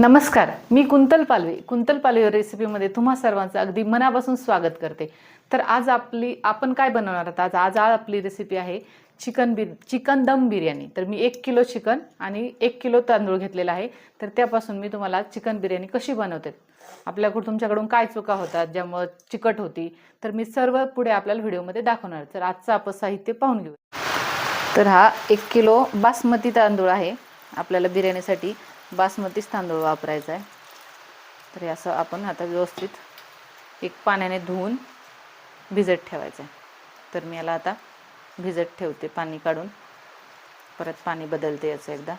नमस्कार, मी कुंतल पालवे रेसिपीमध्ये तुम्हा सर्वांचं अगदी मनापासून स्वागत करते। तर आज आपण काय बनवणार आहोत? आज आपली रेसिपी आहे चिकन दम बिर्याणी। तर मी 1 किलो चिकन आणि 1 किलो तांदूळ घेतलेला आहे। तर त्यापासून मी तुम्हाला चिकन बिर्याणी कशी बनवते, तुमच्याकडून काय चुका होतात ज्यामुळे चिकट होती, तर मी सर्व पुढे आपल्याला व्हिडिओमध्ये दाखवणार। तर आजचं आपण साहित्य पाहून घेऊ। तर हा 1 किलो बासमती तांदूळ आहे। आपल्याला बिर्याणीसाठी बासमतीच तांदूळ वापरायचा आहे। तर हे असं आपण आता व्यवस्थित एक पाण्याने धुवून भिजत ठेवायचं आहे। तर मी याला आता भिजत ठेवते, पाणी काढून परत पाणी बदलते याचं एकदा।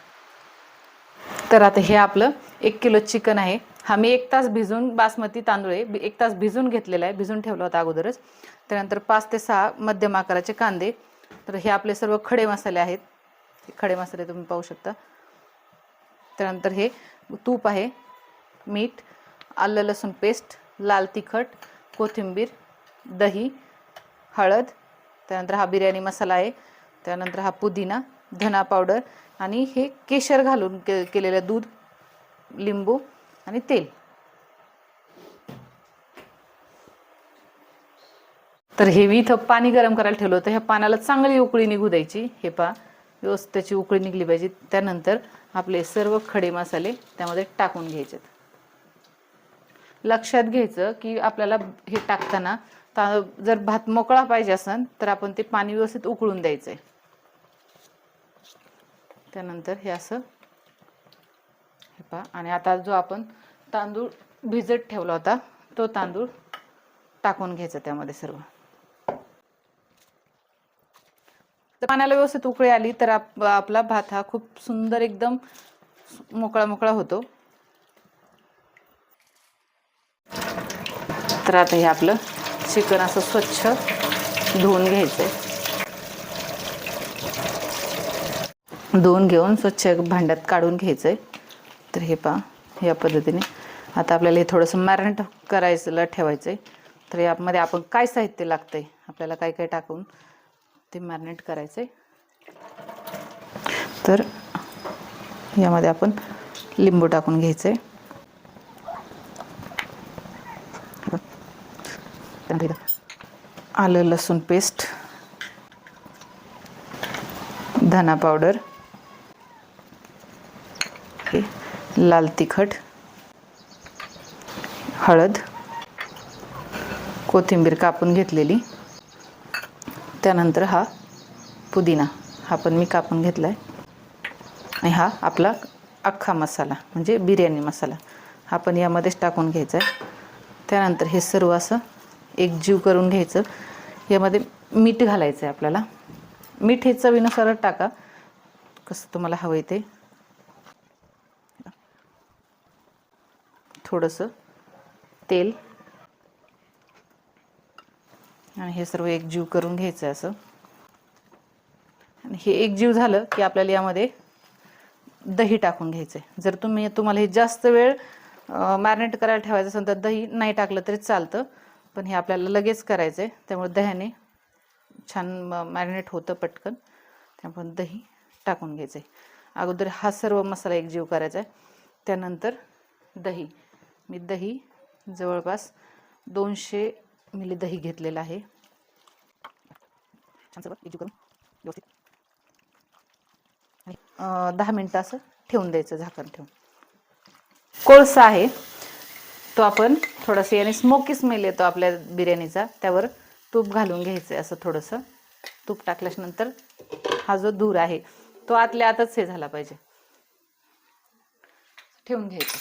तर आता हे आपलं 1 किलो चिकन आहे। हा मी 1 तास भिजून, बासमती तांदूळ आहे 1 तास भिजून घेतलेला आहे, भिजून ठेवला होता अगोदरच। त्यानंतर 5 ते 6 मध्यम आकाराचे कांदे। तर हे आपले सर्व खडे मसाले आहेत, खडे मसाले तुम्ही पाहू शकता। त्यानंतर हे तूप आहे, मीठ, आलं लसूण पेस्ट, लाल तिखट, कोथिंबीर, दही, हळद, त्यानंतर हा बिर्याणी मसाला आहे, त्यानंतर हा पुदिना, धना पावडर आणि हे केशर घालून केलेलं दूध, लिंबू आणि तेल। तर हे मी इथं पाणी गरम करायला ठेवलं होतं। ह्या पाण्याला चांगली उकळी निघू द्यायची। हे पहा, व्यवस्थित त्याची उकळी निघली पाहिजे। त्यानंतर आपले सर्व खडे मसाले त्यामध्ये टाकून घ्यायचे। लक्षात घ्यायचं की आपल्याला हे टाकताना जर भात मोकळा पाहिजे असेल तर आपण ते पाणी व्यवस्थित उकळून द्यायचंय। त्यानंतर हे असं हे पहा, आणि आता जो आपण तांदूळ भिजत ठेवला होता तो तांदूळ टाकून घ्यायचा त्यामध्ये सर्व। तर पाण्याला व्यवस्थित उकळी आली तर आपला भात हा खूप सुंदर एकदम मोकळा होतो। तर आता हे आपलं चिकन असं स्वच्छ धुवून घ्यायचंय। धुवून घेऊन स्वच्छ भांड्यात काढून घ्यायचंय। तर हे पहा, या पद्धतीने आता आपल्याला हे थोडंसं मॅरिनेट करायला ठेवायचंय। तर यामध्ये आपण काय साहित्य लागतंय, आपल्याला काय काय टाकून ते मॅरिनेट करायचंय। तर यामध्ये आपण लिंबू टाकून घ्यायचंय, आलं लसूण पेस्ट, धना पावडर, लाल तिखट, हळद, कोथिंबीर कापून घेतलेली, त्यानंतर हा पुदिना, हा पण मी कापून घेतलाय, आणि हा आपला अख्खा मसाला म्हणजे बिर्याणी मसाला, हा पण यामध्येच टाकून घ्यायचा आहे। त्यानंतर हे सर्व असं एकजीव करून घ्यायचं। यामध्ये मीठ घालायचं आहे आपल्याला। मीठ हे चवीनुसार टाका, कसं तुम्हाला हवंय ते। थोडंसं तेल, आणि हे सर्व एकजीव करून घ्यायचं आहे असं। आणि हे एकजीव झालं की आपल्याला यामध्ये दही टाकून घ्यायचं आहे। जर तुम्हाला हे जास्त वेळ मॅरिनेट करायला ठेवायचं असेल तर दही नाही टाकलं तरी चालतं, पण हे आपल्याला लगेच करायचं आहे त्यामुळे दह्याने छान मॅरिनेट होतं पटकन, त्यामुळे दही टाकून घ्यायचं आहे। अगोदर हा सर्व मसाला एकजीव करायचा आहे, त्यानंतर दही। मी दही जवळपास 200 मिली दही घेतलेलं आहे। छान सर्व एकजीव करून व्यवस्थित 10 मिनिटं असं ठेवून द्यायचं, झाकण ठेवून। कोळसा आहे तो आपण थोडंसं, याने स्मोकी स्मेल येतो आपल्या बिर्याणीचा, त्यावर तूप घालून घ्यायचं आहे असं थोडंसं। तूप टाकल्यानंतर हा जो धूर आहे तो आतल्या आतच हे झाला पाहिजे, ठेवून घ्यायचं।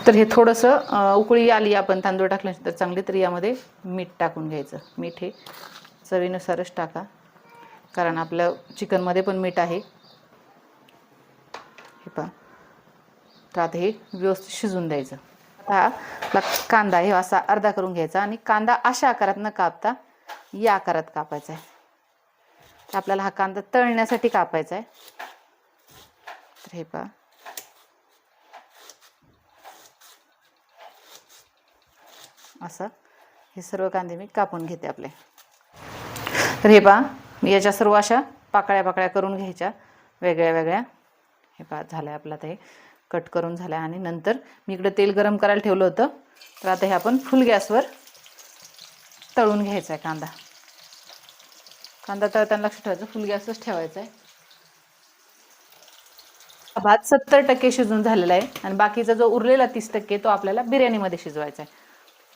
तर हे थोडंसं उकळी आली आपण तांदूळ टाकल्यानंतर चांगली, तर यामध्ये मीठ टाकून घ्यायचं। मीठ हे चवीनुसारच टाका, कारण आपल्या चिकनमध्ये पण मीठ आहे। हे पहा, तर आता हे व्यवस्थित शिजून द्यायचं। आता आपला कांदा हे असा अर्धा करून घ्यायचा, आणि कांदा अशा आकारात न कापता या आकारात कापायचा आहे। आपल्याला हा कांदा तळण्यासाठी कापायचा आहे। तर हे पहा, असं हे सर्व कांदे मी कापून घेते आपले। तर हे पहा, मी याच्या सर्व अशा पाकळ्या करून घ्यायच्या वेगळ्या वेगळ्या। हे पहा झालं आहे आपलं. आता हे कट करून झालं आहे आणि नंतर मी इकडे तेल गरम करायला ठेवलं होतं. तर आता हे आपण फुल गॅसवर तळून घ्यायचा आहे कांदा. कांदा तळताना लक्ष ठेवायचं फुल गॅसच ठेवायचा आहे. भात 70% शिजून झालेला आहे आणि बाकीचा जो उरलेला 30% तो आपल्याला बिर्याणीमध्ये शिजवायचा आहे.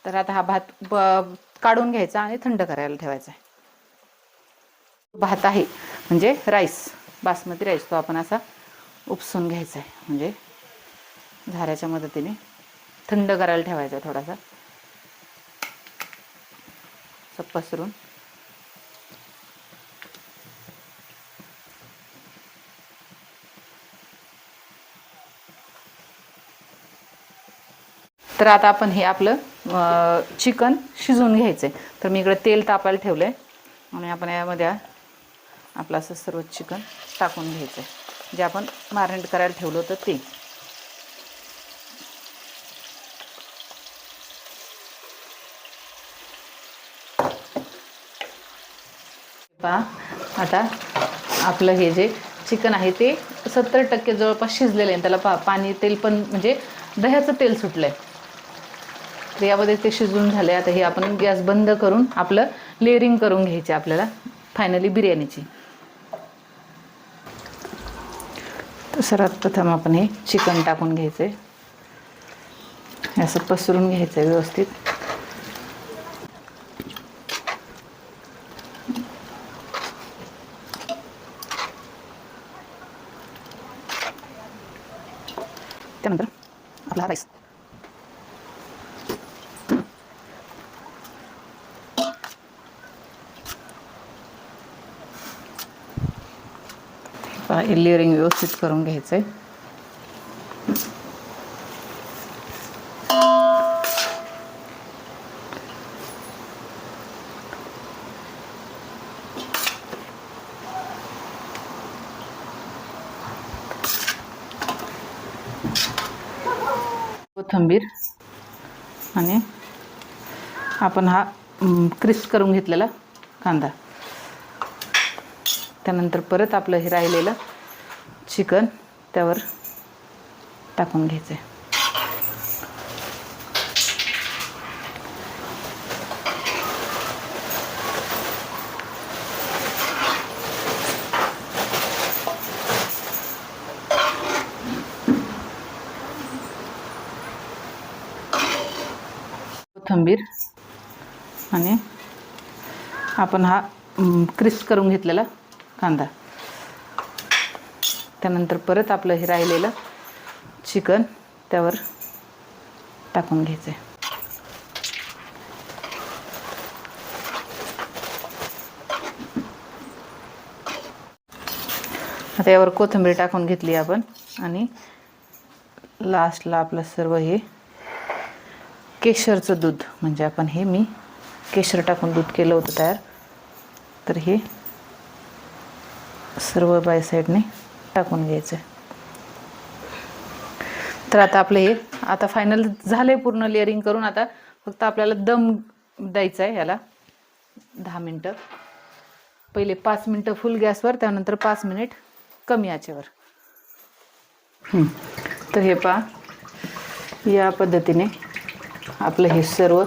तर आता हा भात काढून घ्यायचा आणि थंड करायला ठेवायचा आहे. भात आहे म्हणजे राईस, बासमती राईस, तो आपण असा उपसून घ्यायचा आहे. म्हणजे झाऱ्याच्या मदतीने थंड करायला ठेवायचा आहे थोडासा पसरून. तर आता आपण हे आपलं चिकन शिजवून घ्यायचं आहे. तर मी इकडे तेल तापायला ठेवलं आहे आणि आपण यामध्ये आपलं असं सर्व चिकन टाकून घ्यायचं आहे, जे आपण मॅरिनेट करायला ठेवलं होतं ते. पहा आता आपलं हे जे चिकन आहे ते 70% जवळपास शिजलेलं आहे. त्याला पाणी तेल पण म्हणजे दह्याचं तेल सुटलं आहे. तर यामध्ये ते शिजून झाले. आता हे आपण गॅस बंद करून आपलं लेअरिंग करून घ्यायचे आपल्याला फायनली बिर्याणीची. तर सर्वात प्रथम आपण हे चिकन टाकून घ्यायचं आहे, असं पसरून घ्यायचं आहे व्यवस्थित. त्यानंतर आपला राईस लेअरिंग व्यवस्थित करून घ्यायचं आहे. कोथिंबीर आणि आपण हा क्रिस्प करून घेतलेला कांदा, त्यानंतर परत आपलं हे राहिलेलं चिकन त्यावर टाकून घ्यायचं आहे. कोथिंबीर आणि आपण हा क्रिस्प करून घेतलेला कांदा, त्यानंतर परत आपलं हे राहिलेलं चिकन त्यावर टाकून घ्यायचं आहे. आता यावर कोथिंबीर टाकून घेतली आपण आणि लास्टला आपलं सर्व हे केशरचं दूध, म्हणजे आपण हे मी केशर टाकून दूध केलं होतं तयार, तर हे सर्व बाय साईडने टाकून घ्यायचं आहे. तर आता आपलं हे आता फायनल झालं आहे पूर्ण लेअरिंग करून. आता फक्त आपल्याला दम द्यायचा आहे याला 10 मिनटं. पहिले 5 मिनटं फुल गॅसवर, त्यानंतर 5 मिनिट कमी आचेवर. तर हे पहा या पद्धतीने आपलं हे सर्व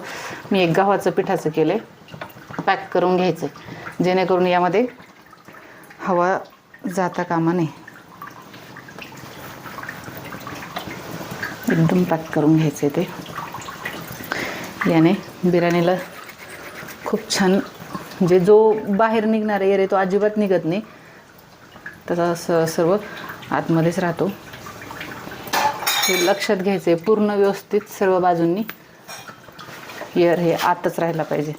मी एक गव्हाचं पिठाचं केलं आहे, पॅक करून घ्यायचं आहे, जेणेकरून यामध्ये हवा जाता कामा नये. एकदम पॅक करून घ्यायचं आहे ते. याने बिर्याणीला खूप छान, म्हणजे जो बाहेर निघणारा एअर आहे तो अजिबात निघत नाही, त्याचा सर्व आतमध्येच राहतो. हे लक्षात घ्यायचं आहे पूर्ण व्यवस्थित सर्व बाजूंनी एअर हे आतच राहायला पाहिजे.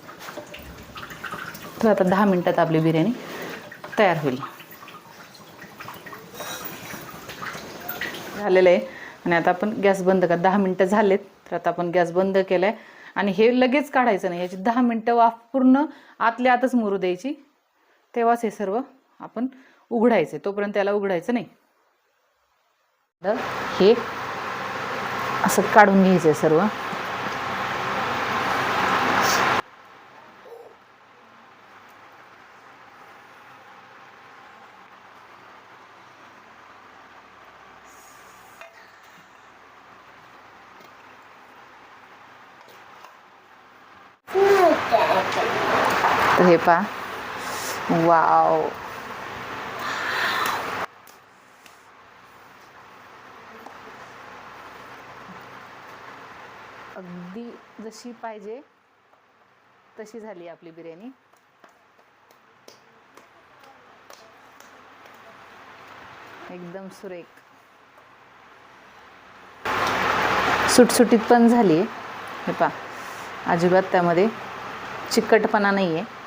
तर आता 10 मिनटात आपली बिर्याणी तयार होईल. झालेलं आहे आणि आता आपण गॅस बंद कर. 10 मिनटं झालेत, तर आता आपण गॅस बंद केला आहे आणि हे लगेच काढायचं नाही. याची 10 मिनटं वाफ पूर्ण आतल्या आतच मुरू द्यायची, तेव्हाच हे सर्व आपण उघडायचे. तोपर्यंत त्याला उघडायचं नाही. हे असं काढून घ्यायचं सर्व. तर हे पहा, वाव. अगदी जशी पाहिजे तशी झाली आपली बिर्याणी. एकदम सुरेख, सुटसुटीत पण झाली आहे. हे पहा, अजिबात त्यामध्ये चिकटपणा नाही आहे.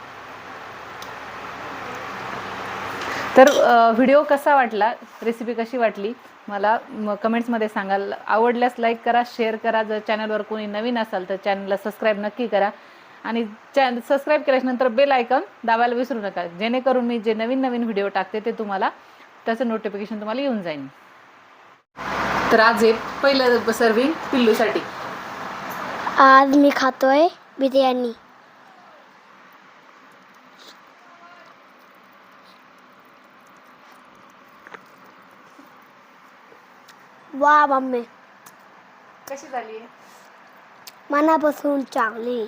तर व्हिडिओ कसा वाटला, रेसिपी कशी वाटली मला कमेंट्समध्ये सांगाल. आवडल्यास लाईक करा, शेअर करा. जर चॅनलवर कोणी नवीन असाल तर चॅनलला सबस्क्राईब नक्की करा. आणि सबस्क्राईब केल्यानंतर बेल आयकॉन दाबायला विसरू नका, जेणेकरून मी जे नवीन नवीन व्हिडिओ टाकते ते तुम्हाला त्याचं नोटिफिकेशन तुम्हाला येऊन जाईल. तर आज हे पहिलं सर्विंग पिल्लूसाठी. आज मी खातोय बिर्याणी. वा मम्मी, कशी झाली? मनापासून चांगली.